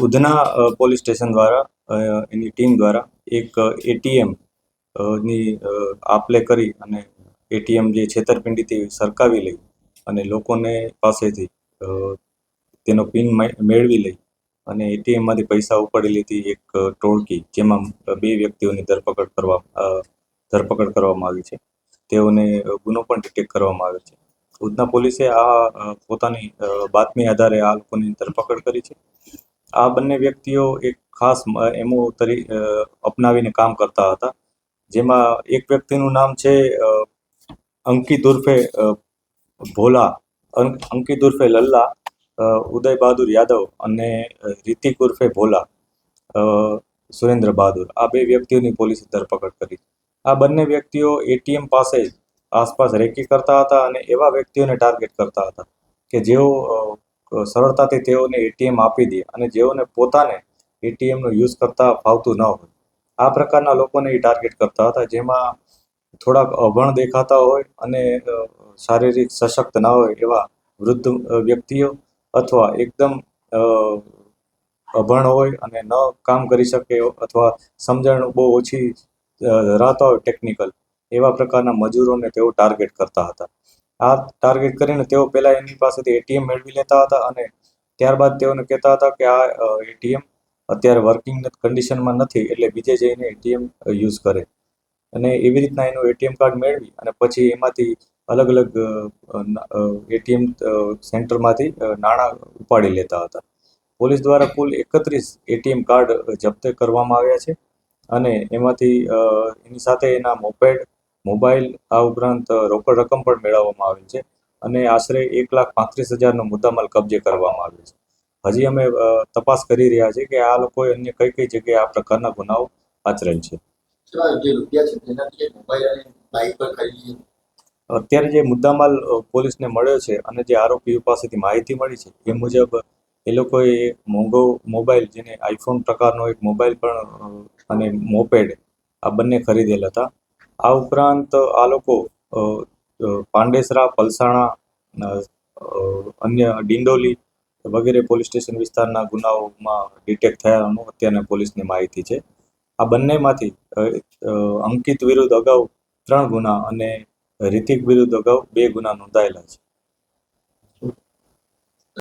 Udhna police station દ્વારા એની team દ્વારા એક એટીએમ ની આપ-લે કરી અને એટીએમ જે છેતરપિંડીથી સરકાવી લઈ અને લોકોને પાસેથી તેનો પિન મેળવી લઈ અને એટીએમમાંથી પૈસા ઉપાડી લેતી એક ટોળકી, જેમાં 2 વ્યક્તિઓની ધરપકડ કરવામાં આવી છે. તેઓને ગુનો પણ ડિટેક્ટ કરવામાં આવ્યો છે. ઉધના પોલીસે આ પોતાની બાતમી આધારે આ લોકોની ધરપકડ કરી છે. આ બંને વ્યક્તિઓ એક ખાસ એમો અપનાવીને કામ કરતા હતા, જેમાં એક વ્યક્તિનું નામ છે અંકિત ઉર્ફે ભોલા, અંકિત ઉર્ફે લલ્લા, ઉદય બહાદુર યાદવ અને રિતિક ઉર્ફે ભોલા, સુરેન્દ્ર બહાદુર. આ 2 વ્યક્તિઓની પોલીસે ધરપકડ કરી. આ બંને વ્યક્તિઓ એટીએમ પાસે આસપાસ રેકી કરતા હતા અને એવા વ્યક્તિઓને ટાર્ગેટ કરતા હતા કે જેઓ સરળતાથી તેઓને એટીએમ આપી દે અને જેઓને પોતાને એટીએમનો યુઝ કરતા ફાવતું ન હોય. આ પ્રકારના લોકોને એ ટાર્ગેટ કરતા હતા, જેમાં થોડાક અભણ દેખાતા હોય અને શારીરિક સશક્ત ના હોય એવા વૃદ્ધ વ્યક્તિઓ અથવા એકદમ અભણ હોય અને ન કામ કરી શકે અથવા સમજણ બહુ ઓછી ધરાવતા હોય ટેકનિકલ, એવા પ્રકારના મજૂરોને તેઓ ટાર્ગેટ કરતા હતા. આ ટાર્ગેટ કરીને તેઓ પહેલાં એની પાસેથી એટીએમ મેળવી લેતા હતા અને ત્યારબાદ તેઓને કહેતા હતા કે આ એટીએમ અત્યારે વર્કિંગ કન્ડિશનમાં નથી, એટલે બીજે જઈને એટીએમ યુઝ કરે અને એવી રીતના એનું એટીએમ કાર્ડ મેળવી અને પછી એમાંથી અલગ અલગ એટીએમ સેન્ટરમાંથી નાણાં ઉપાડી લેતા હતા. પોલીસ દ્વારા કુલ 31 એટીએમ કાર્ડ જપ્ત કરવામાં આવ્યા છે અને એમાંથી એની સાથે એના મોબાઈલ, આ ઉપરાંત રોકડ રકમ પણ મેળવવામાં આવેલ છે અને આશરે 1,35,000નો મુદ્દામાલ કબજે કરવામાં આવ્યો છે. હજી અમે તપાસ કરી રહ્યા છીએ કે આ લોકોએ અન્ય કઈ જગ્યાએ આ પ્રકારના ગુનાઓ આચરેલ છે. અત્યારે જે મુદ્દામાલ પોલીસને મળ્યો છે અને જે આરોપીઓ પાસેથી માહિતી મળી છે એ મુજબ એ લોકોએ મોંઘો મોબાઈલ, જેને આઈફોન પ્રકારનો એક મોબાઈલ પણ અને મોપેડ, આ બંને ખરીદેલ હતા. આ ઉપરાંત આ લોકો પાંડેસરા, પલસાણા, અન્ય ડિંડોલી વગેરે પોલીસ સ્ટેશન વિસ્તારના ગુનાઓમાં ડિટેક્ટ થયાનું અત્યારના પોલીસની માહિતી છે. આ બંનેમાંથી અંકિત વિરુદ્ધ અગાઉ 3 ગુના અને રિતિક વિરુદ્ધ અગાઉ 2 ગુના નોંધાયેલા છે.